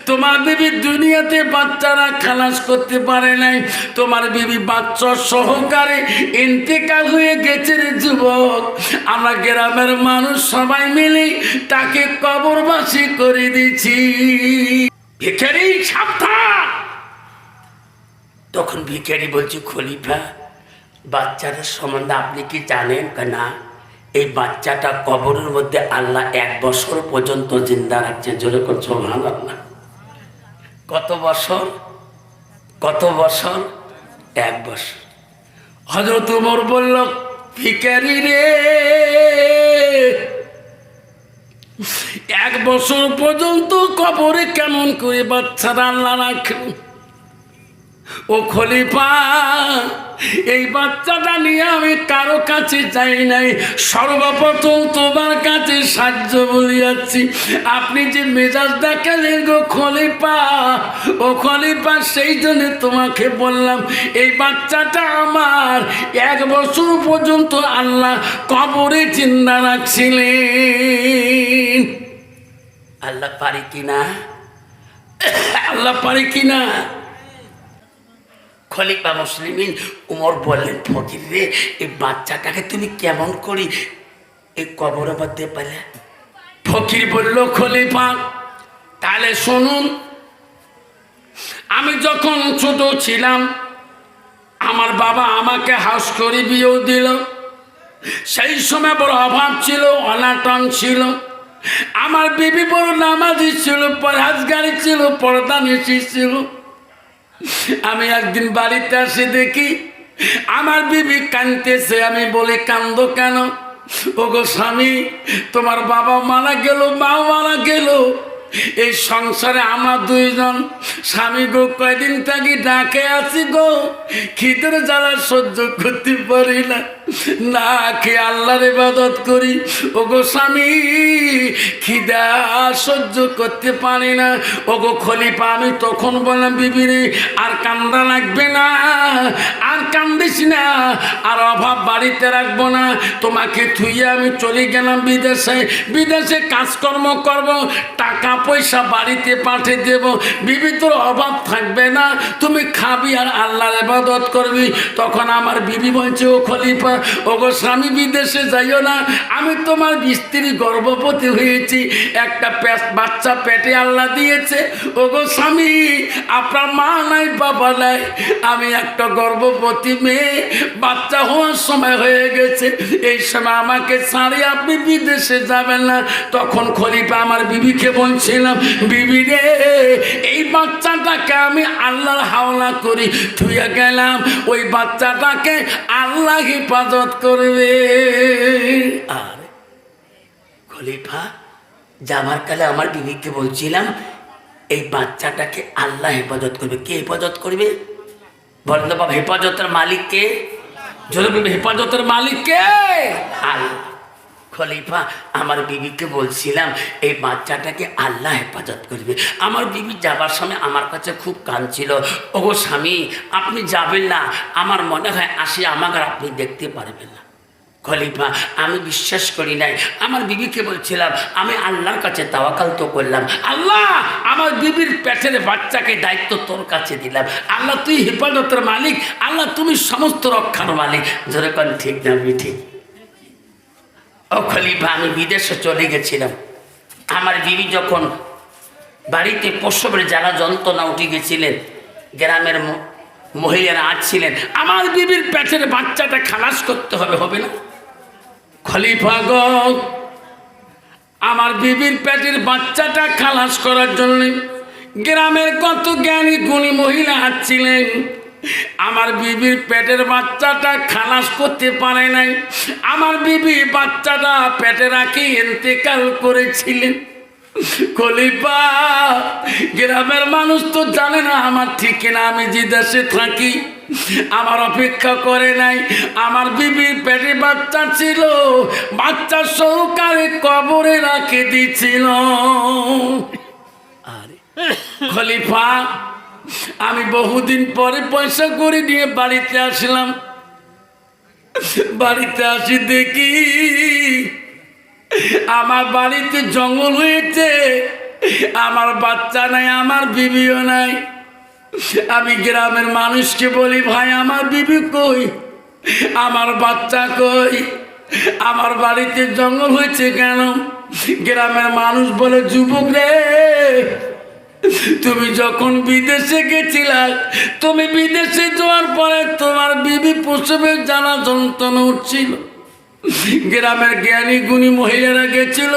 তোমার বিবি দুনিয়াতে বাচ্চারা খালাস করতে পারে নাই, তোমার বিবি বাচ্চা সহকারে ইন্তেকাল হয়ে গেছে রে যুবক। আমরা গ্রামের মানুষ সবাই মিলে তাকে কবরবাসী করে দিছি। ভিখারি সাবধান। তখন ভিখারি বলছে, খলিফা বাচ্চাটার সম্বন্ধে আপনি কি জানেন? না, এই বাচ্চাটা কবরের মধ্যে আল্লাহ 1 বছর পর্যন্ত জিন্দা রাখছে। জোরে করে সুবহানাল্লাহ। কত বছর? কত বছর? 1 বছর। হযরত ওমর বলল, ভিখারি রে, 1 বছর পর্যন্ত কবরে কেমন করে বাচ্চারা আল্লাহ রাখল? ও খলিফা, এই বাচ্চাটা নিয়ে আমি কারো কাছে যাই নাই, সর্বপ্রথম তোমার কাছে সাহায্য বলিয়াছি। আপনি যে মেজাজ দেখালেন গো খলিফা, ও খলিফা, সেই জন্য তোমাকে বললাম এই বাচ্চাটা আমার 1 বছর পর্যন্ত আল্লাহ কবরে জিন্দা রাখছিলেন। আল্লাহ পারি কিনা? আল্লাহ পারি কিনা? খলিফা মুসলিমিন উমর বললেন, ফকির রে, এই বাচ্চাটাকে তুমি কেমন করি এই কবরের মধ্যে পেলে? ফকির বলল, খলিফা তাহলে শুনুন, আমি যখন ছোট ছিলাম আমার বাবা আমাকে হাউস করে বিয়েও দিল। সেই সময় বড় অভাব ছিল, অনাটন ছিল। আমার বিবি বড় নামাজি ছিল, পরহেজগারি ছিল, পর্দানিশী ছিল। আমি একদিন বাড়িতে আসে দেখি আমার বিবি কাঁদতেছে। আমি বলি, কান্দো কেন? ওগো স্বামী, তোমার বাবা মারা গেল, মাও মারা গেল, এই সংসারে আমরা 2 জন। স্বামী গো, কয়দিন থাকি ডাকে আছি গো, খিদের জ্বালা সহ্য করতে পারি না, না খেয়ে আল্লাহর ইবাদত করি। ওগো স্বামী, খিদা সহ্য করতে পারি না। ওগো খলিফা, আমি তখন বললাম, বিবি রে, আর কান্দা লাগবে না, আর কান্দিস না, আর অভাব বাড়িতে রাখবো না। তোমাকে থুইয়ে আমি চলে গেলাম বিদেশে। বিদেশে কাজকর্ম করব, টাকা পয়সা বাড়িতে পাঠিয়ে দেব। বিবি, তোর অভাব থাকবে না, তুমি খাবি আর আল্লাহর ইবাদত করবি। তখন আমার বিবি বলছে, ও খলিফা, ওগো স্বামী, বিদেশে যাইও না, আমি তোমার স্ত্রী গর্ভবতী হয়েছি, একটা বাচ্চা পেটে আল্লাহ দিয়েছে। ওগো স্বামী, আপনার মা নাই, বাবা নাই, আমি একটা গর্ভবতী মেয়ে, বাচ্চা হওয়ার সময় হয়ে গেছে, এই সময় আমাকে ছাড়ি আপনি বিদেশে যাবেন না। তখন খলিফা আমার বিবিকে বলছিলাম, বিবি রে, এই বাচ্চাটাকে আমি আল্লাহর হাওলা করি থুয়ে গেলাম, ওই বাচ্চাটাকে আল্লাহ হেফাজত করবে। আর খলিফা যাবার কালে আমার বিবিকে বলছিলাম, এই বাচ্চাটাকে আল্লাহ হেফাজত করবে। কে হেফাজত করবে? বলেন তো বাবা, হেফাজতের মালিক কে? জোরে বলবে, হেফাজতের মালিক কে? আল্লাহ। খলিফা আমার বিবিকে বলছিলাম, এই বাচ্চাটাকে আল্লাহ হেফাজত করবে। আমার বিবি যাবার সময় আমার কাছে খুব কাঁদছিল। ওগো স্বামী, আপনি যাবেন না, আমার মনে হয় আসি আমাকে আপনি দেখতে পারবেন না। খলিফা আমি বিশ্বাস করি নাই। আমার বিবিকে বলছিলাম, আমি আল্লাহর কাছে তাওয়াক্কাল তো করলাম, আল্লাহ আমার বিবির পেটের বাচ্চাকে দায়িত্ব তোর কাছে দিলাম। আল্লাহ তুই হেফাজতের মালিক, আল্লাহ তুমি সমস্ত রক্ষার মালিক। জোরে কোন ঠিক না? ঠিক। ও খলিফা, আমি বিদেশে চলে গেছিলাম। আমার বিবি যখন বাড়িতে প্রসবের জ্বালা যন্ত্রণা উঠে গেছিলেন, গ্রামের মহিলারা আসছিলেন, আমার বিবির পেটের বাচ্চাটা খালাস করতে হবে, হবে না? খলিফা গো, আমার বিবির পেটের বাচ্চাটা খালাস করার জন্য গ্রামের কত জ্ঞানী গুণী মহিলা আসছিলেন। আমার বিবির পেটের বাচ্চাটা খালাস করতে পারে নাই। আমার বিবি বাচ্চাটা পেটে রাখি ইন্তেকাল করেছিলেন। খলিফা, গ্রামের মানুষ তো জানে না আমার ঠিকানা, আমি যে দেশে থাকি। আমার অপেক্ষা করে নাই। আমার বিবির পেটে বাচ্চা ছিল, বাচ্চা সহকারে কবরে রাখে দিছিল। আরে খলিফা, আমি বহুদিন পরে পয়সা করে নিয়ে বাড়িতে আসলাম। বাড়িতে আসি দেখি আমার বাড়িতে জঙ্গল হয়েছে, আমার বাচ্চা নাই, আমার বিবিও নাই। আমি গ্রামের মানুষকে বলি, ভাই আমার বিবি কই, আমার বাচ্চা কই, আমার বাড়িতে জঙ্গল হয়েছে কেন? গ্রামের মানুষ বলে, যুবক রে, তুমি যখন বিদেশে গেছিলা, তুমি বিদেশে যাওয়ার পরে তোমার বিবি প্রসবের জ্বালা যন্ত্রণা উঠছিল। গ্রামের জ্ঞানী গুণী মহিলারা গেছিল,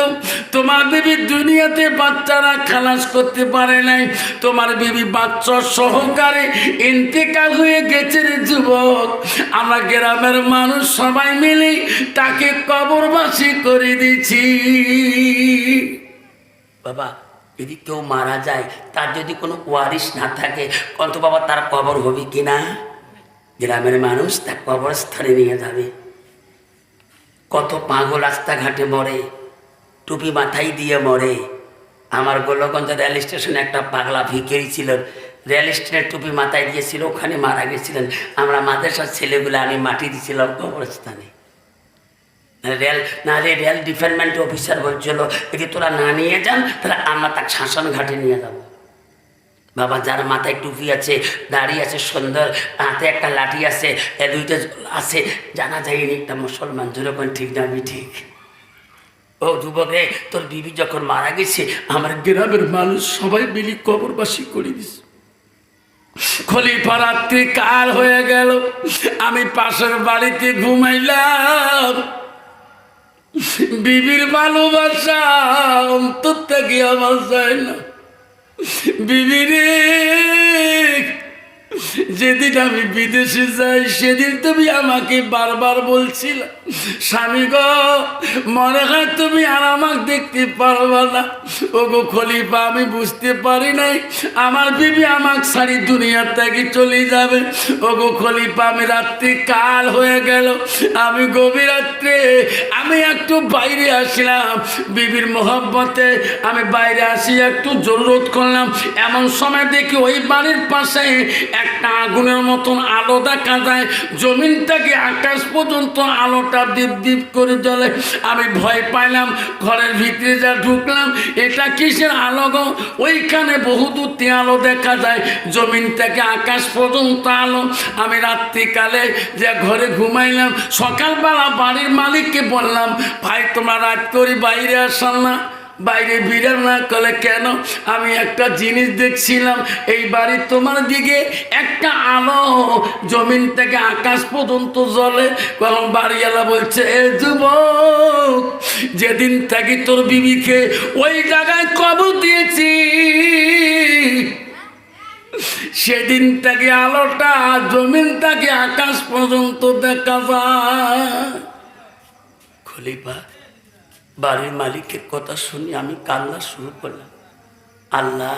তোমার বিবি দুনিয়াতে বাচ্চারা খালাস করতে পারে নাই, তোমার বিবি বাচ্চা সহকারে ইন্তেকাল হয়ে গেছে রে যুবক। আমরা গ্রামের মানুষ সবাই মিলে তাকে কবরবাসী করে দিছি। বাবা যদি কেউ মারা যায়, তার যদি কোনো ওয়ারিশ না থাকে, কত বাবা তার কবর হবে কিনা? গ্রামের মানুষ তার কবরস্থানে নিয়ে যাবে। কত পাগল রাস্তাঘাটে মরে, টুপি মাথায় দিয়ে মরে। আমার গোলগঞ্জ রেল স্টেশনে একটা পাগলা ভিখারি ছিল, রেল স্টেশনের টুপি মাথায় দিয়েছিল, ওখানে মারা গেছিলেন। আমরা মাদ্রাসার ছেলেগুলো আমি মাটি দিয়েছিলাম কবরস্থানে। রেল ডিপার্টমেন্ট অফিসার বলছিল, যদি তোরা না নিয়ে যান তাহলে আমরা তাকে শ্মশান ঘাটে নিয়ে যাব। বাবা, যার মাথায় টুপি আছে, দাড়ি আছে সুন্দর, হাতে একটা লাঠি আছে, দুইটা আছে, জানা যায়নি একটা মুসলমান, যেরকম ঠিক না আমি ঠিক। ও যুবক রে, তোর বিবি যখন মারা গেছে, আমার গ্রামের মানুষ সবাই মিলে কবরবাসী করে দিছে। খলিফা রাত্রি কাল হয়ে গেল, আমি পাশের বাড়িতে ঘুমাইলাম। বিবির ভালোবাসা অন্তর থেকে আমার যায় না। বিবিরে, যেদিন আমি বিদেশে যাই সেদিন তুমি আমাকে বারবার বলছিল, স্বামী গো, মনে হয় তুমি আর আমাকে দেখতে পারবা না। ও গো খলিফা, আমি বুঝতে পারি নাই আমার বিবি আমাকে সারি দুনিয়ার থেকে চলে যাবে। ও গো খলিফা, আমি রাত্রি কাল হয়ে গেল, আমি গভীর রাত্রে আমি একটু বাইরে আসলাম, বিবির মোহব্বতে আমি বাইরে আসি, একটু জরুরত করলাম। এমন সময় দেখি ওই বাড়ির পাশে একটা আগুনের মতন আলো দেখা যায়, জমিন থেকে আকাশ পর্যন্ত আলোটা দীপ দীপ করে জ্বলে। আমি ভয় পাইলাম, ঘরের ভিতরে যা ঢুকলাম, এটা কিসের আলো গো? ওইখানে বহুদূর আলো দেখা যায়, জমিন থেকে আকাশ পর্যন্ত আলো। আমি রাত্রিকালে যে ঘরে ঘুমাইলাম, সকালবেলা বাড়ির মালিককে বললাম, ভাই তোমরা রাত করে বাইরে আসান না, বাইরে বিড়াল না করলে কেন? আমি একটা জিনিস দেখছিলাম, এই বাড়ি তোমার দিকে একটা আলো জমিন থেকে আকাশ পর্যন্ত জ্বলে। কারণ বাড়িওয়ালা বলছে, এ যুবক, যেদিন থেকে তোর বিবিকে ওই জায়গায় কবর দিয়েছি, সেদিন থেকে আলোটা জমিন থেকে আকাশ পর্যন্ত দেখা যায়। খলিফা, বাড়ির মালিকের কথা শুনি আমি কান্না শুরু করলাম। আল্লাহ,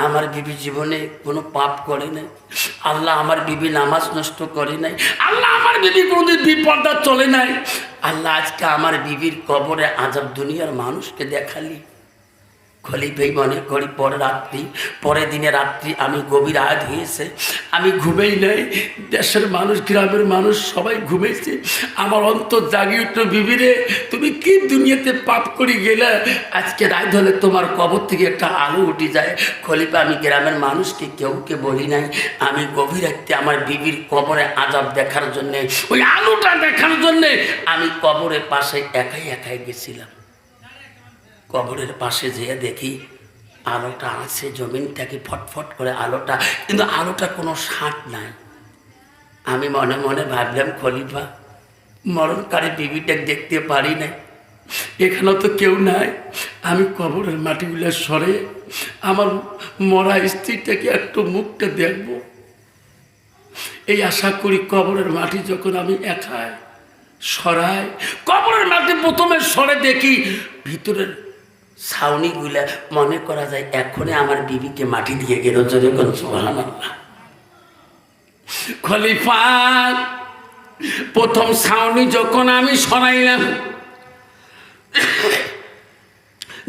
আমার বিবি জীবনে কোনো পাপ করে নাই, আল্লাহ আমার বিবি নামাজ নষ্ট করে নাই, আল্লাহ আমার বিবি কোনোদিন বিপদা চলে নাই, আল্লাহ আজকে আমার বিবির কবরে আজাব দুনিয়ার মানুষকে দেখালি। খলিফাই মনে করি পরের দিনে রাত্রি আমি গভীর রাত হয়েছে, আমি ঘুমেই নাই, দেশের মানুষ গ্রামের মানুষ সবাই ঘুমেছে। আমার অন্তর জাগি উঠল, বিবিরে তুমি কি দুনিয়াতে পাপ করে গেলে, আজকে রাত হলে তোমার কবর থেকে একটা আলো উঠে যায়। খলিফা, আমি গ্রামের মানুষকে কেউকে বলি নাই, আমি গভীর রাত্রে আমার বিবির কবরে আজাব দেখার জন্যে, ওই আলোটা দেখার জন্যে আমি কবরের পাশে একাই একাই গেছিলাম। কবরের পাশে যেয়ে দেখি আলোটা আছে, জমিন থেকে ফটফট করে আলোটা, কিন্তু আলোটা কোনো স্বাদ নাই। আমি মনে মনে ভাবলাম, খলিফা, মরণকারী বিবিটা দেখতে পারি না, এখানেও তো কেউ নাই, আমি কবরের মাটিগুলো সরে আমার মরা স্ত্রীটাকে একটু মুখটা দেখব, এই আশা করি। কবরের মাটি যখন আমি একাই সরাই, কবরের মাটি প্রথমে সরে দেখি ভিতরের ছাউনিগুলা, মনে করা যায় এখনই আমার বিবিকে মাটি দিয়ে গেল। যখন সুবহানাল্লাহ। খলিফা, প্রথম ছাউনি যখন আমি সরাইলাম,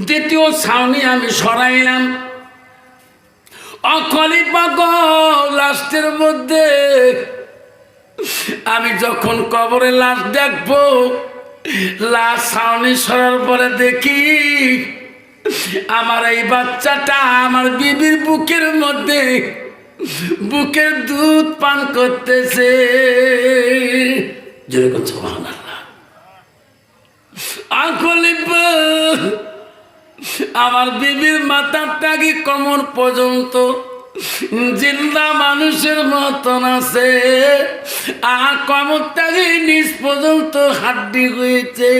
দ্বিতীয় ছাউনি আমি সরাইলাম, খলিফা গো, লাস্টের মধ্যে আমি যখন কবরে লাশ দেখবো, লাশ ছাউনি সরার পরে দেখি আমার এই বাচ্চাটা আমার বিবির বুকের মধ্যে বুকের দুধ পান করতেছে। যেরকম সুবহানাল্লাহ। খলিফা, আমার বিবির মাথার টাকি কোমর পর্যন্ত জিন্দা মানুষের মতন আছে, আর কোমর টাকি নিচ পর্যন্ত হাড্ডি হয়েছে।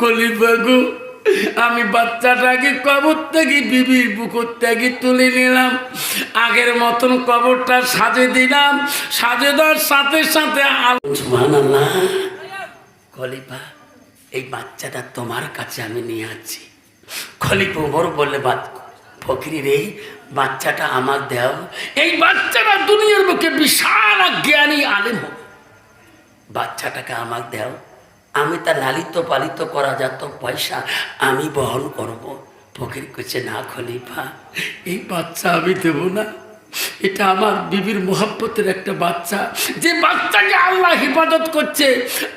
খলিফা গো, আমি বাচ্চাটাকে কবর থেকে বিবির বুকুর থেকে তুলে নিলাম, আগের মতন কবরটা সাজে দিলাম, সাজে দেওয়ার সাথে সাথে সুবহানাল্লাহ। খলিফা, এই বাচ্চাটা তোমার কাছে আমি নিয়ে আছি। খলিফা ওমর বললে, ফকির রে, বাচ্চাটা আমার দেও। এই বাচ্চাটা দুনিয়ার বুকে বিশাল জ্ঞানী আলেম হবে, বাচ্চাটাকে আমার দেও, আমি তা লালিত পালিত করা যত পয়সা আমি বহন করব। ফকির কইছে, না খলিফা, এই বাচ্চা আমি দেব না, এটা আমার বিবির মোহাব্বতের একটা বাচ্চা, যে বাচ্চাকে আল্লাহ হেফাজত করছে,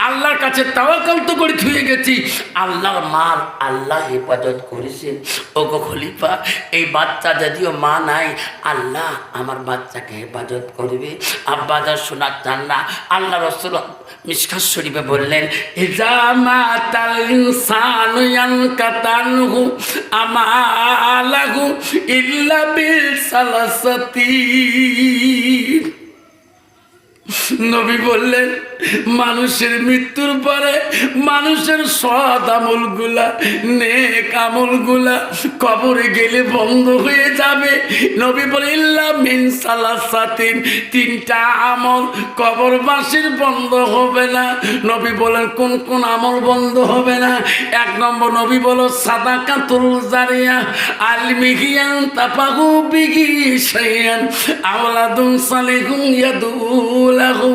আল্লাহর কাছে তাওয়াক্কুল তো করে থুয়ে গেছি, আল্লাহর মাল আল্লাহ হেফাজত করেছেন। ও গো খলিফা, এই বাচ্চা যদিও মা নাই, আল্লাহ আমার বাচ্চাকে হেফাজত করবে। আব্বাজান শোনা চান না, আল্লাহ রাসূল মিশকাত শরীফে বললেন, ইজা মাতাল ইনসানু ইয়ানকাতানহু আমালাহু ইল্লা বিসালাসাতি। নবী বললেন, মানুষের মৃত্যুর পরে মানুষের সৎ আমলগুলা, নেক আমলগুলা কবরে গেলে বন্ধ হয়ে যাবে। নবী বলে, ইল্লা মিন সালাসাতিন, তিনটা আমল কবরবাসীর বন্ধ হবে না। নবী বলেন, কোন কোন আমল বন্ধ হবে না? এক নম্বর নবী বলো, সাদাকাতুল জারিয়া, আলমিহিয়ান তাফাহু বিহি শাইয়ান, আওলাদুন সালিহুন ইয়াদুলাহু।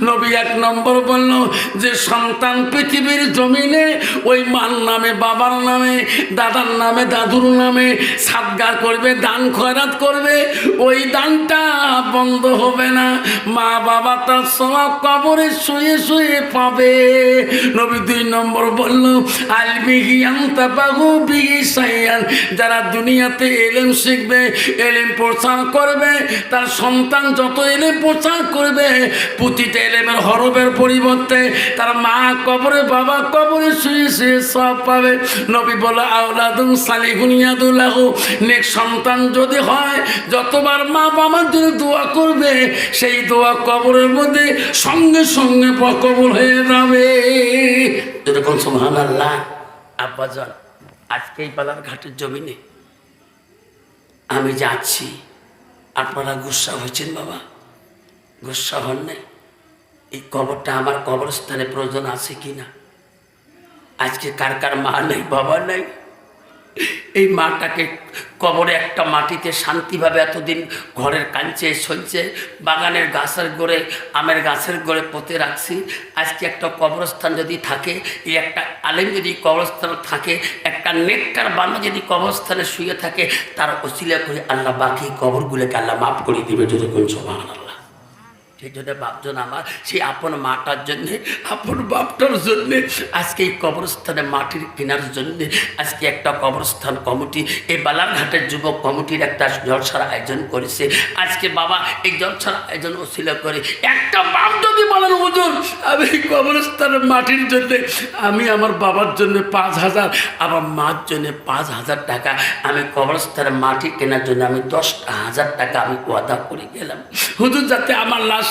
নবী এক নম্বর বলল, যে সন্তান পৃথিবীর জমিনে ওই মার নামে, বাবার নামে, দাদার নামে, দাদুর নামে সাদগা করবে, দান খয়রাত করবে, ওই দানটা বন্ধ হবে না। মা বাবা তার সওয়াব কবরে শুয়ে শুয়ে পাবে। নবী দুই নম্বর বলল, আলমিহিয়ান তাফাহু বিহি শাইয়ান, যারা দুনিয়াতে এলেম শিখবে, এলেম প্রচার করবে, তার সন্তান যত এলেম প্রচার করবে, প্রতিটা এলেমের হরফের পরিবর্তে তার মা কবরে, বাবা কবরে শুয়ে শুয়ে সব পাবে। নবী বলে, আওলাদুন সালিহুন ইয়াদুলাহু, নেক সন্তান যদি হয়, যতবার মা বাবার জন্য দোয়া করবে, সেই দোয়া কবরের মধ্যে সঙ্গে সঙ্গে কবুল হয়ে যাবে। যেরকম সুবহানাল্লাহ। আব্বাজান, আজকে এই বালারঘাটের জমিনে আমি যাচ্ছি, আপনারা গুসা হয়েছেন বাবা? গুসা হন নাই? এই কবরটা আমার কবরস্থানে প্রয়োজন আছে কি না? আজকে কার কার মা নাই, বাবা নাই, এই মাটাকে কবরে একটা মাটিতে শান্তিভাবে এতদিন ঘরের কাঞ্চে সঞ্চে, বাগানের গাছের গোড়ে, আমের গাছের গোড়ে পুঁতে রাখছি। আজকে একটা কবরস্থান যদি থাকে, এই একটা আলেম যদি কবরস্থান থাকে, একটা নেককার বান্দা যদি কবরস্থানে শুয়ে থাকে, তার ওসিলা করে আল্লাহ বাকি কবরগুলোকে আল্লাহ মাফ করে দিবে। যতক্ষণ সুবহানাল্লাহ। সেই জন্য বাপজন আমার, সেই আপন মাটার জন্যে, আপন বাপটার জন্যে আজকে এই কবরস্থানে মাটির কেনার জন্যে আজকে একটা কবরস্থান কমিটি, এই বালারঘাটের যুবক কমিটির একটা জলসার আয়োজন করেছে। আজকে বাবা এই জলসার আয়োজন ওসিলা করে একটা বাপ যদি বলেন, হুজুর আমি এই কবরস্থানের মাটির জন্যে, আমি আমার বাবার জন্য 5,000, আমার মার জন্য 5,000 টাকা, আমি কবরস্থানের মাটি কেনার জন্য আমি 10,000 টাকা আমি ওয়াদা করে গেলাম। হুজুর যাতে আমার লাশ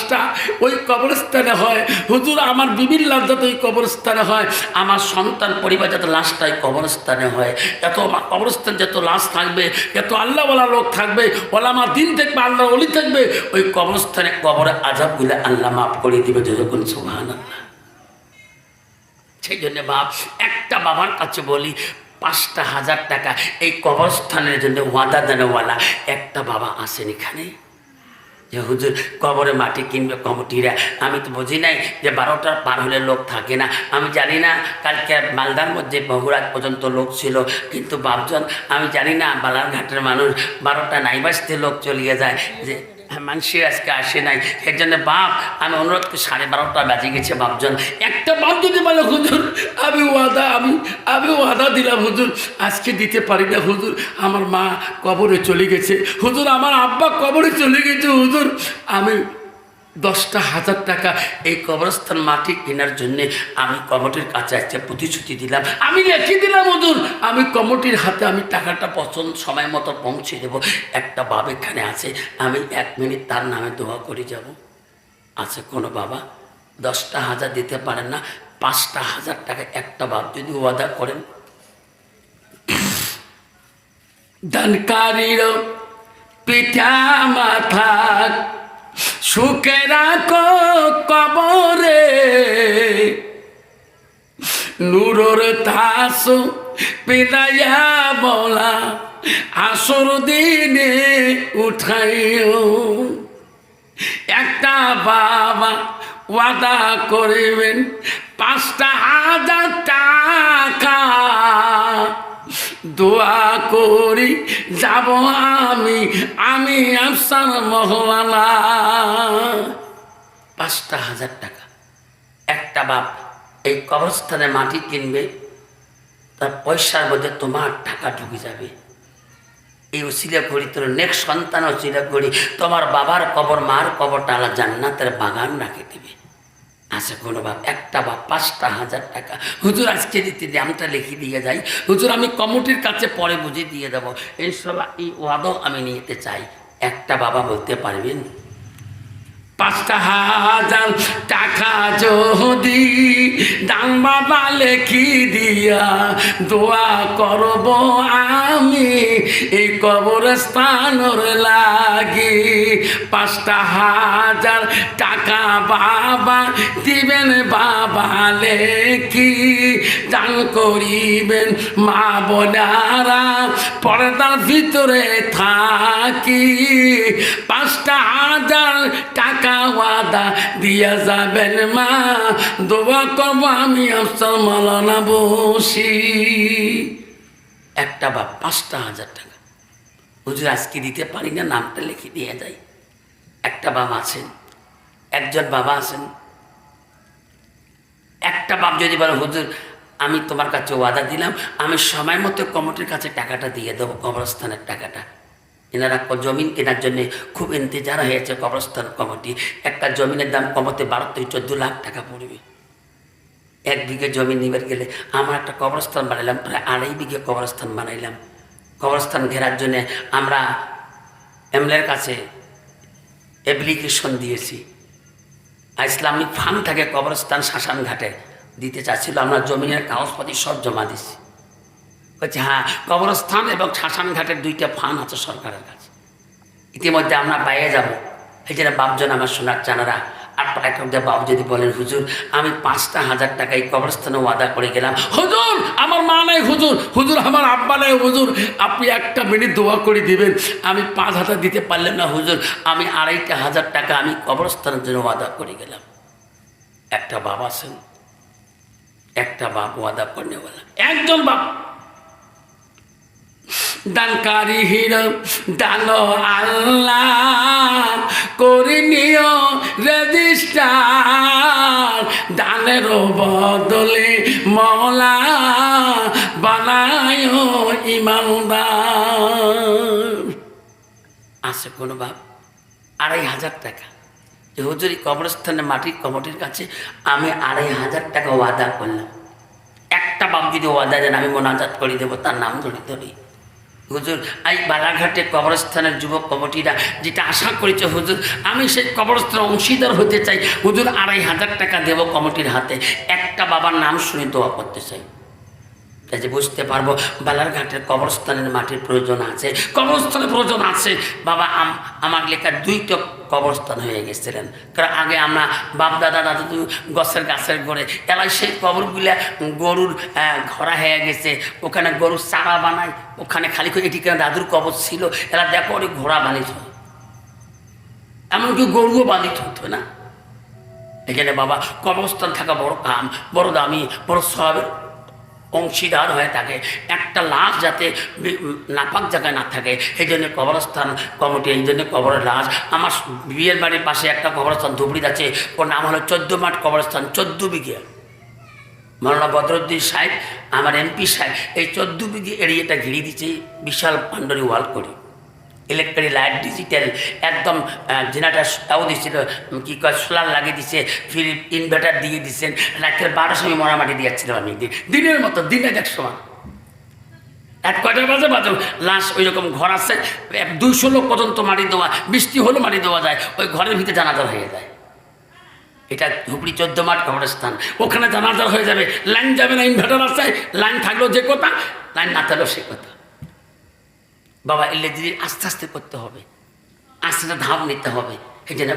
ওই কবরস্থানে হয়, হুজুর আমার বিবির লাশ যাতে ওই কবরস্থানে হয়, আমার সন্তান পরিবার যাতে লাশটাই কবরস্থানে হয়, এত কবরস্থান যত লাশ থাকবে, এত আল্লাহওয়ালা লোক থাকবে, ওলামা দিন থাকবে, আল্লাহ ওলি থাকবে, ওই কবরস্থানে কবরে আযাবগুলো আল্লাহ মাফ করে দিবে। যখন সুবহানাল্লাহ। সেই জন্য বাপ, একটা বাবার কাছে বলি, 5,000 টাকা এই কবরস্থানের জন্য ওয়াদা দেনওয়ালা একটা বাবা আসেন এখানে, যে হুজুর কবরে মাটি কিনবে কমিটিরা। আমি তো বুঝি নাই যে 12টার পার হলে লোক থাকে না, আমি জানি না কালকে মালদার মধ্যে বগুড়া পর্যন্ত লোক ছিল, কিন্তু বাপজন আমি জানি না বালারঘাটের মানুষ 12টা নাই বাজতে লোক চলিয়ে যায়, যে মানুষে আজকে আসে নাই, এর জন্য বাপ আমি অনুরোধ করি, 12:30 বাজে গেছে বাপজন, একটা বাপ যদি বলে হুজুর আমি ওয়াদা দিলাম হুজুর, আজকে দিতে পারি না হুজুর, আমার মা কবরে চলে গেছে হুজুর, আমার আব্বা কবরে চলে গেছে হুজুর, আমি 10,000 টাকা এই কবরস্থান মাটি কেনার জন্যে আমি কমিটির কাছে একটা প্রতিশ্রুতি দিলাম, আমি রেখে দিলাম হুজুর, আমি কমিটির হাতে আমি টাকাটা পছন্দ সময় মতো পৌঁছে দেবো। একটা বাবা এখানে আছে, আমি 1 মিনিট তার নামে দোয়া করে যাব। আছে কোনো বাবা 10,000 দিতে পারেন না, 5,000 টাকা একটা বাপ যদি ওয়াদা করেন। দানকারীর পিঠা মাথা সুখে রাখো কবরে, নূরর তাস পিলাইয়া বলা আসর দিনে উঠাইও। একটা বাবা ওয়াদা করিবেন 5,000 টাকা, দোয়া করি যাব আমি আফসার মহলানা। 5,000 টাকা একটা বাপ এই কবরস্থানে মাটি কিনবে, তার পয়সার মধ্যে তোমার টাকা ঢুকে যাবে। এই উসিলা করি তোর নেক্সট সন্তান উসিলা করি তোমার বাবার কবর মার কবরটা আলা জান্নাতের বাগান রাখে দেবে। আছে কোনো বাপ একটা বাপ 5,000 টাকা, হুজুর আজকে দিতে দামটা লিখে দিয়ে যাই হুজুর, আমি কমিটির কাছে পরে বুঝিয়ে দিয়ে দেবো। এই ওয়াদাও আমি নিতে চাই। একটা বাবা বলতে পারবেন 5,000 টাকা যদি দাম বাবা লেখি দিয়া দোয়া করব আমি এই কবরস্থানের লাগি। 5,000 টাকা বাবা দিবেন, বাবা লেখি দান করিবেন, মা বোনারা পর্দার ভিতরে থাকি। 5,000 টাকা ওয়াদা দিয়া যাবেন মা, দোয়া করবো আমি আফসার মাওলানা বসি। একটা বাপ 5,000 টাকা হুজুর আজকে দিতে পারি না, নামটা লিখে দিয়ে যাই। একটা বাবা আছেন, একজন বাবা আছেন, একটা বাপ যদি বলে হুজুর আমি তোমার কাছে ওয়াদা দিলাম, আমি সময় মতো কমিটির কাছে টাকাটা দিয়ে দেবো, কবরস্থানের টাকাটা। এনারা জমিন কেনার জন্য খুব ইন্তজার হয়েছে কবরস্থান কমিটি। একটা জমিনের দাম কমাতে 12 থেকে 14 লাখ টাকা পড়বে। 1 বিঘে জমি নিবার গেলে আমরা একটা কবরস্থান বানাইলাম, প্রায় 2.5 বিঘে কবরস্থান বানাইলাম। কবরস্থান ঘেরার জন্যে আমরা এমএলএর কাছে অ্যাপ্লিকেশন দিয়েছি। ইসলামিক ফান্ড থেকে কবরস্থান শ্মশান ঘাটে দিতে চাচ্ছিল, আমরা জমিনের কাগজপাতি সব জমা দিছি। বলছে হ্যাঁ, কবরস্থান এবং শ্মশান ঘাটের 2টা ফান্ড আছে সরকারের কাছে, ইতিমধ্যে আমরা পাইয়ে যাব। এই জন্য বাপজন আমার সোনার চানারা আপনারা একটা বাবু যদি বলেন হুজুর আমি 5,000 টাকা এই কবরস্থানে ওয়াদা করে গেলাম, হুজুর আমার মা নাই হুজুর, হুজুর আমার আব্বা নাই হুজুর, আপনি 1 মিনিট দোয়া করে দিবেন, আমি 5,000 দিতে পারলাম না হুজুর, আমি 2,500 টাকা আমি কবরস্থানের জন্য ওয়াদা করে গেলাম। একটা বাবা আছেন, একটা বাপ ওয়াদা করে বলেন, একজন বাপ দানকারী হিরো দান আল্লাহ করে নিও রেজিস্টার, দানের বদলে মওলা বানায় ইমানদার। আছে কোনো বাপ 2,500 টাকা যে হুজুর কবরস্থানে মাটির কমিটির কাছে আমি 2,500 টাকা ওয়াদা করলাম। একটা বাপ যদি ওয়াদা দেন আমি মোনাজাত করে দেবো, তার নাম ধরে ধরি হুজুর এই বালাঘাটে কবরস্থানের যুবক কমিটিরা যেটা আশা করেছে হুজুর আমি সেই কবরস্থানের অংশীদার হতে চাই, হুজুর 2,500 টাকা দেবো কমিটির হাতে। একটা বাবার নাম শুনে দোয়া করতে চাই, তাই যে বুঝতে পারবো বালারঘাটের কবরস্থানের মাটির প্রয়োজন আছে, কবরস্থানের প্রয়োজন আছে। বাবা আমার লেখা 2টা কবরস্থান হয়ে গেছিলেন, কারণ আগে আমরা বাপ দাদা দাদু গাছের গোড়ে এলাই সেই কবরগুলা গরুর ঘোড়া হয়ে গেছে, ওখানে গরুর চারা বানায়, ওখানে খালি করে এটি কেন দাদুর কবর ছিল, এরা দেখো ওই ঘোড়া বানিত হয়, এমনকি গরুও বানিত হতো না। এখানে বাবা কবরস্থান থাকা বড় কাম, বড় দামি, বড় সবের অংশীদার হয়ে থাকে, একটা লাশ যাতে নাপাক জায়গায় না থাকে, এই জন্য কবরস্থান কমিটি, এই জন্য কবরের লাশ। আমার বিয়ের বাড়ির পাশে একটা কবরস্থান ধুবড়ির আছে, ওর নাম হলো 14 মাঠ কবরস্থান, 14 বিঘে। মৌলানা বদরুদ্দিন সাহেব, আমার এমপি সাহেব, এই 14 বিঘে এরিয়াটা ঘিরে দিচ্ছে বিশাল পান্ডরি ওয়াল করে, ইলেকট্রিক লাইট ডিজিটাল একদম, জেনারেটার তাও দিচ্ছিল, কী কয় সোলার লাগিয়ে দিচ্ছে, ফ্রি ইনভার্টার দিয়ে দিচ্ছেন। রাতের 12টার সময় মরামাটি দিয়ে যাচ্ছিলাম আমি, দিনের মতো, দিনের এক সময় এক কয়টা বাজে বাজে লাশ ওই রকম ঘর আছে, 200 লোক পর্যন্ত মাটি দেওয়া, বৃষ্টি হলে মাটি দেওয়া যায়, ওই ঘরের ভিতরে জানাজার হয়ে যায়। এটা ধুবড়ি 14 মাঠ কবরস্থান, ওখানে জানাজার হয়ে যাবে, লাইন যাবে না, ইনভার্টার আছে, লাইন থাকলেও যে কথা, লাইন না থাকলেও সে কথা। বাবা এলে দিদি আস্তে আস্তে করতে হবে, আস্তে আস্তে ধাপ নিতে হবে। এই জন্য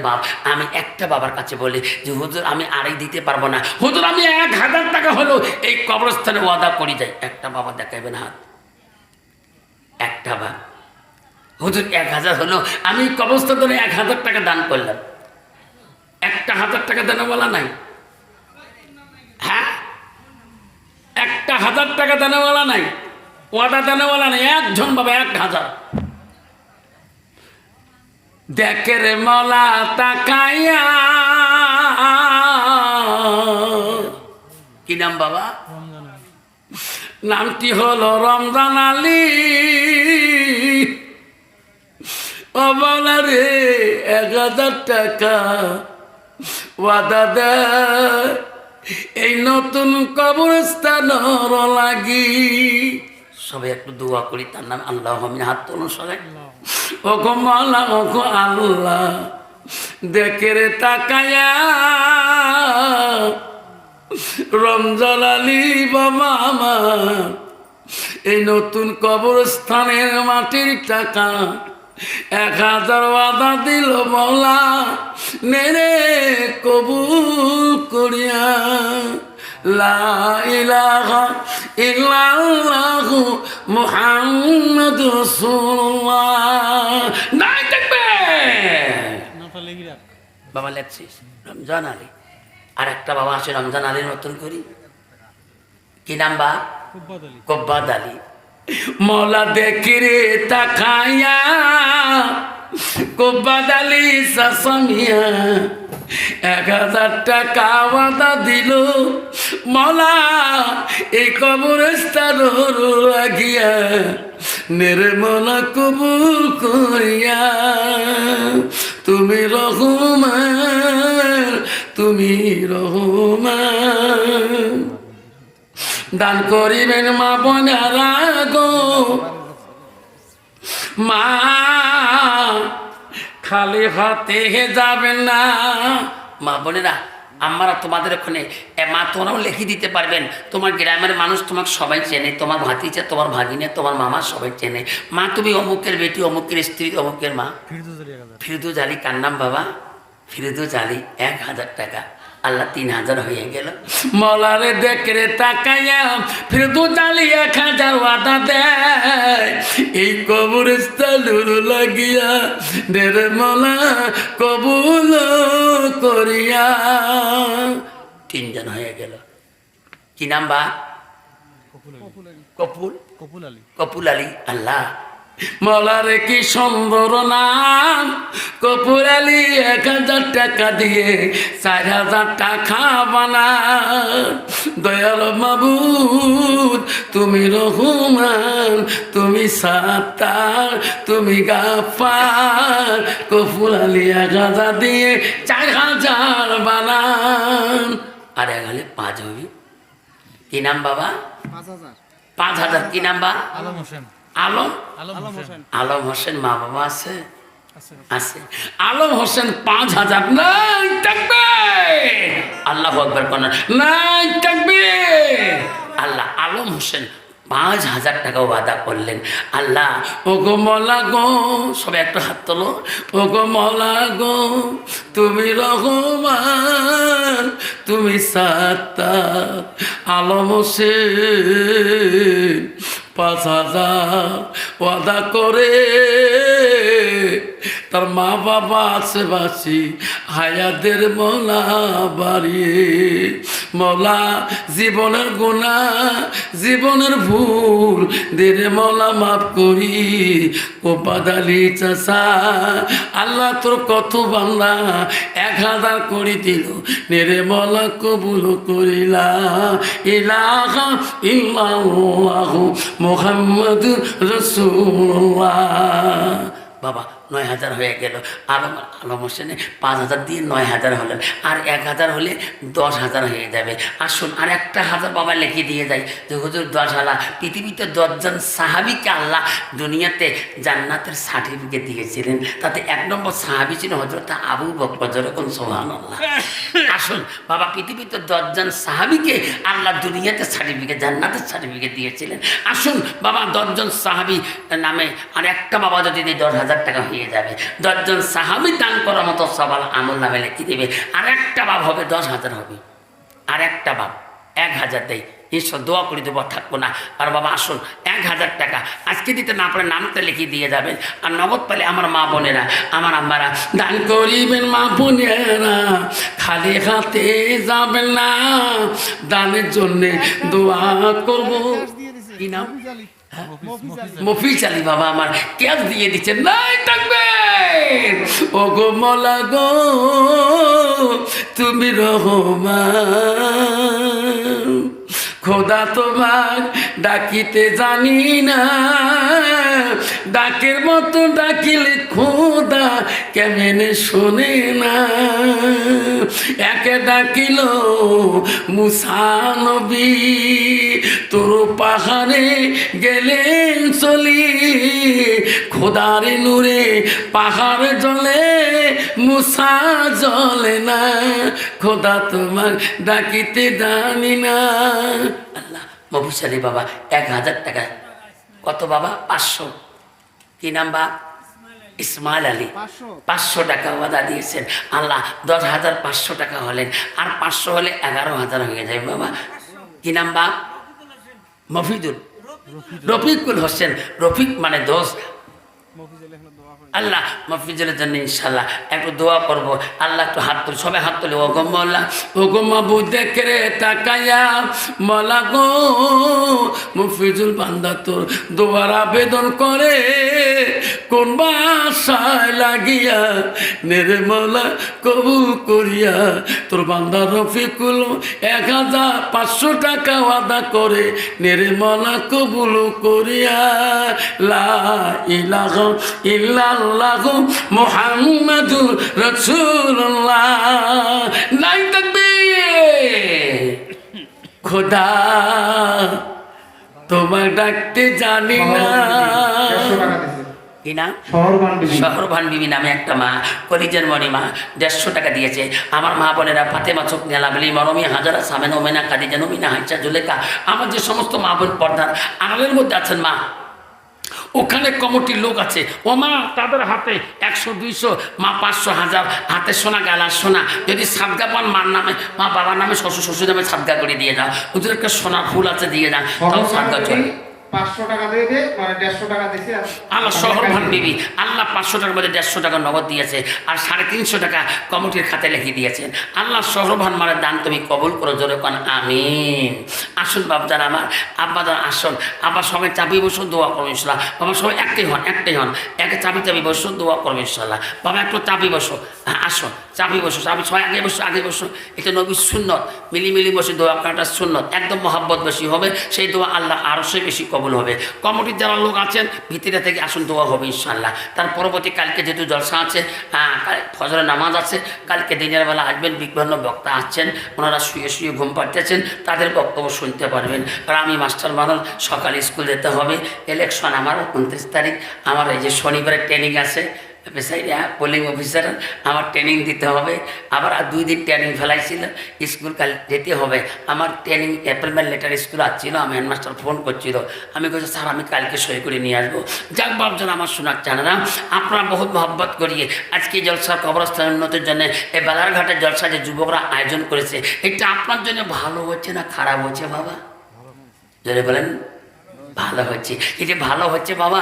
আমি একটা বাবার কাছে বলি যে হুজুর আমি আড়াই দিতে পারবো না, হুজুর আমি 1000 টাকা হলো এই কবরস্থানে ওয়াদা করি যাই। একটা বাবা দেখাবেন হাত, একটা বাবা, হুজুর 1000 হলো আমি কবরস্থানে 1000 টাকা দান করলাম। একটা 1000 টাকা দেন বলা নাই, হ্যাঁ, একটা 1000 টাকা দেন বলা নাই, ওয়াদা দেন বলা নাই, একজন বাবা 1000। দেখে রে মলা তাকাইয়া, কি নাম বাবা? নামটি হলো রমজান আলী। ও বলা রে 1000 টাকা ওয়াদা দে এই নতুন কবরস্থান লাগি। সবাই একটু দোয়া করি তার নাম, আল্লাহ আমিন, হাত তুলুন সবাই। ও গো মাওলা, ও গো আল্লাহ, দেখে রে তাকায়া রমজান আলী বাবা আমার এই নতুন কবরস্থানের মাটির টাকা 1000 ওয়াদা দিল মাওলা, নেরে কবুল করিয়া। লা ইলাহা ইল্লাল্লাহু মুহাম্মাদুর রাসূলুল্লাহ। নাই দেখবে বাবা লেখছিস রমজান আলী। আর একটা বাবা আছে রমজান আলীর মতন করি, কি নাম বা? কব্বাদ আলী। মৌলা দেখি রে তাকাইয়া কব্বাদ আলী সাসামিয়া 1000 টাকা ওয়াদা দিল মৌলা এই কবরস্থান লাগিয়া, নেরে মৌলা কবুল করিয়া। তুমি রহমান, তুমি রহমান, দান করিবেন মা বোনেরা গো, মা খালি হাতে যাবেন না। মা বোনেরা আমরা তোমাদের ওখানে মা তোমরাও লিখে দিতে পারবেন, তোমার গ্রামের মানুষ তোমাকে সবাই চেনে, তোমার ভাতিজা, তোমার ভাগিনে, তোমার মামা সবাই চেনে। মা তুমি অমুকের বেটি, অমুকের স্ত্রী, অমুকের মা। ফিরদৌস আলী, কার নাম বাবা? ফিরদৌস আলী, 1000 টাকা। আল্লাহ 3000 হয়ে গেল। মলারে দেখরে তাকাইয়া ফিরদৌস আলী 1000 ওয়াদা দেয় এই কবরস্থান লাগিয়া, রে মলা কবুল করিয়া। 3 জন হয়ে গেল। কি নাম বা? কপুল আলী। আল্লাহ মলারে কি সুন্দর নাম, কপুর আলী 1000 টাকা দিয়ে 4000 টাকা বানা। দয়াল মাবুদ তুমি রহমান, তুমি সাত্তার, তুমি গাফার। কপুর আলী 1000 দিয়ে 4000 বানান। আর 1 হলে 5 হবে। কি নাম বাবা? 5000। কি নাম বা? আলম হোসেন। আলম হোসেন। মা বাবা আছে? আছে। আলম হোসেন 5000। নাই থাকবে, আল্লাহু আকবার কোন নাই থাকবে। আল্লাহ আলম হোসেন 5000 টাকা ওয়াদা করলেন। আল্লাহ ও গো মওলা গো, সবাই একটু হাত তোলো। ও গো মওলা গো তুমি রহমান, তুমি সাত্তার। আলম হোসেন 5000 ওয়াদা করে তার মা বাবা আছে বাসি, হায়াদের মলা বাড়িয়ে মৌলা জীবনের গুনাহ জীবনের ভুল দেরে মৌলা মাফ করি ও বাদালি চাষা আল্লাহ তোর কত বান্দা 1000 করে দিল নেরে মৌলা কবুল করিলা ইলাহা ইল্লাল্লাহু মুহাম্মাদুর রাসূলুল্লাহ। বাবা 9000 হয়ে গেল। আলম হোসেনে 5000 দিয়ে 9000 হলেন, আর 1000 হলে 10000 হয়ে যাবে। আসুন আর একটা 1000 বাবা লিখে দিয়ে যায় যে হুজুর 10,000 পৃথিবীতে 10 জন সাহাবীকে আল্লাহ দুনিয়াতে জান্নাতের সার্টিফিকেট দিয়েছিলেন, তাতে 1 নম্বর সাহাবী ছিল হযরত আবু বকর, যেরকম সুবহানাল্লাহ। আসুন বাবা পৃথিবীতে 10 জন সাহাবীকে আল্লাহ দুনিয়াতে সার্টিফিকেট জান্নাতের সার্টিফিকেট দিয়েছিলেন। আসুন বাবা 10 জন সাহাবী নামে আর একটা বাবা যদি 10,000 টাকা হয়ে যাবে, 10 জন সাহাবী দান করার মতো সবাল আমল নামে লিখে দেবে। আর একটা বাপ হবে 10,000 হবে, আর একটা বাপ 1000 দেয়। ঈশ্বর দোয়া করে দেবো, থাকবো না। আর বাবা আসুন 1000 টাকা আজকে দিতে না পারে নামটা লিখে দিয়ে যাবেন। আর নগদ পেলে আমার মা বোনেরা আমার আম্মারা দান করিবেন। মা বোনেরা খালি হাতে যাবেন না, দানের জন্যে দোয়া করব। কি নাম? মফিজ আলী বাবা আমার ক্যাশ দিয়ে দিচ্ছেন। নাই থাকবে ও গো মলা গো তুমি রহমান, খোদা তোমার ডাকিতে জানি না, ডাকের মতো ডাকিলে খোদা কেমনে শোনে না। একে ডাকিল মুসা নবী তোর পাহাড়ে গেলেন চলি, খোদার নূরে পাহাড় জ্বলে মুসা জ্বলে না, খোদা তোমার ডাকিতে জানি না। আল্লাহ মফিসালি বাবা 1000 টাকা। কত বাবা? 500। কি নাম বা? ইসমাইল আলী। 500 টাকা ওয়াদা দিয়েছেন। আল্লাহ 10,500 টাকা হলেন, আর 500 হলে 11,000 হয়ে যায় বাবা। কি নাম বা? মফিদুল রফিকুল হোসেন। রফিক মানে দোস্ত। আল্লাহ মফিজুলের জন্য ইনশাল্লাহ একটু দোয়া করবো। আল্লাহ একটু হাত তুলি, সবাই হাত তুলি। ও গো মৌলা ও গো মাবু দেখে রে তাকায়া মলা গো মফিজুল বান্দা তোর দোয়ার আবেদন করে কোন বাসায় লাগিয়া নেরে মৌলা কবুল করিয়া তোর বান্দা রফিকুল 1500 টাকা ওয়াদা করে নেরে মৌলা কবুল করিয়া লা ইলাহা ইল্লাল্লাহু মুহাম্মাদুর রাসূলুল্লাহ। নাই তাকবীর। খোদা তোমার ডাকতে জানি না। কি না? শহরভান বিবি নামে একটা মা, কলিজের মণি মা, 150 টাকা দিয়েছে। আমার মা বোনেরা ফাতেমা চোখ নেলাবলি মরমি হাজারা সামেনা ওমেনা খাদিজা নমিনা হাইচা জুলেখা, আমার যে সমস্ত মা বোন পর্দার আড়ালের মধ্যে আছেন মা, ওখানে কমিটির লোক আছে। ও মা তাদের হাতে 100 200 মা 500 1000 হাতে সোনা গালার সোনা যদি সাদগা পান মার নামে মা বাবার নামে শ্বশুর শ্বশুর নামে সাদগা করে দিয়ে যাও। ওদের একটা সোনার ফুল আছে দিয়ে যান, তাও সাদগা চলে। 500 টাকা দিয়ে দে, মানে 150 টাকা দিছি। আল্লাহ শহরভান বিবি আল্লাহ 500 টাকার মধ্যে 150 টাকা নগদ দিয়েছে, আর 350 টাকা কমিটির খাতে লিখে দিয়েছেন। আল্লাহ শহরভান মারের দান তুমি কবুল করো, জোরে কোন আমিন। আসুন বাবজান আমার আব্বাদান আসুন, আবার সবাই চাবি বসুন, দোয়া করবো ইনশাল্লাহ। বাবা সবাই একটাই হন একে চাবি বসুন, দোয়া করবো ইনশাল্লাহ। বাবা একটু চাবি বসো, হ্যাঁ আসো চাবি বসো, চাবি সবাই আগে বসো। এটা নবীর সুন্নত, মিলিমিলি বসে দোয়া করাটা সুন্নত, একদম মহাব্বত বেশি হবে, সেই দোয়া আল্লাহ আরো সে বেশি কবুল হবে। কমিটির যারা লোক আছেন ভিতরে থেকে আসুন, দোয়া হবে ইনশাল্লাহ। তার পরবর্তী কালকে যেহেতু জলসা আছে, ফজরের নামাজ আছে, কালকে দিনের বেলা আসবেন, বিভিন্ন বক্তা আসছেন, ওনারা শুয়ে ঘুম পাড়তেছেন, তাদের বক্তব্য শুনতে পারবেন। আর আমি মাস্টার মানুষ, সকালে স্কুল যেতে হবে, ইলেকশন আমার 29 তারিখ, আমার এই যে শনিবারে ট্রেনিং আছে পোলিং অফিসার, আমার ট্রেনিং দিতে হবে। আবার 2 দিন ট্রেনিং ফেলাইছিল, স্কুল কাল যেতে হবে। আমার ট্রেনিং অ্যাপয়েন্টমেন্ট লেটার স্কুল আসছিল, আমি হেডমাস্টার ফোন করছিল, আমি বলছি স্যার আমি কালকে সই করে নিয়ে আসবো। যাক বাবজন আমার শোনার চানে না, আপনারা বহুত মহব্বত করিয়ে আজকে জলসার কবরস্থান উন্নতির জন্য এই বালারঘাটের জলসা যে যুবকরা আয়োজন করেছে, এটা আপনার জন্য ভালো হচ্ছে না খারাপ হচ্ছে বাবা? যদি বলেন ভালো হচ্ছে। এটা ভালো হচ্ছে বাবা।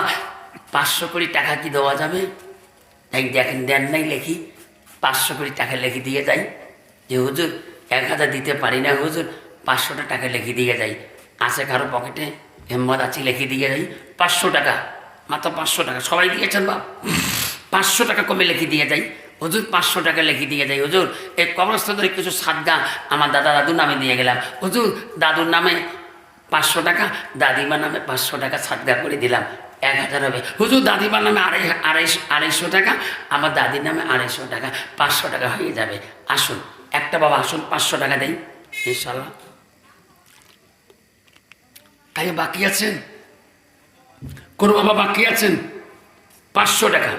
500 কোটি টাকা কি দেওয়া যাবে? তাই দেখেন দেন নাই লেখি 500 কোটি টাকা লিখে দিয়ে যাই যে হুজুর 1000 দিতে পারি না হুজুর, 500 টাকা লিখে দিয়ে যাই। আছে কারো পকেটে হিম্মত আছে, লিখে দিয়ে যাই 500 টাকা, মাত্র 500 টাকা। সবাই দিয়েছেন বাপ, 500 টাকা কমে লিখে দিয়ে যাই হুজুর, 500 টাকা লিখে দিয়ে যাই হুজুর। এই কবরস্থানে কিছু সাদগা আমার দাদা দাদুর নামে দিয়ে গেলাম হুজুর। দাদুর নামে 500 টাকা, দাদিমার নামে 500 টাকা সাদগা করে দিলাম, 1000 হবে হুজুর। দাদিমার নামে 250 টাকা, আমার দাদির নামে 250 টাকা, 500 টাকা হয়ে যাবে। আসুন একটা বাবা আসুন, 500 টাকা দেই ইনশাল্লাহ। তাই বাকি আছেন? কোনো বাবা বাকি আছেন? 500 টাকা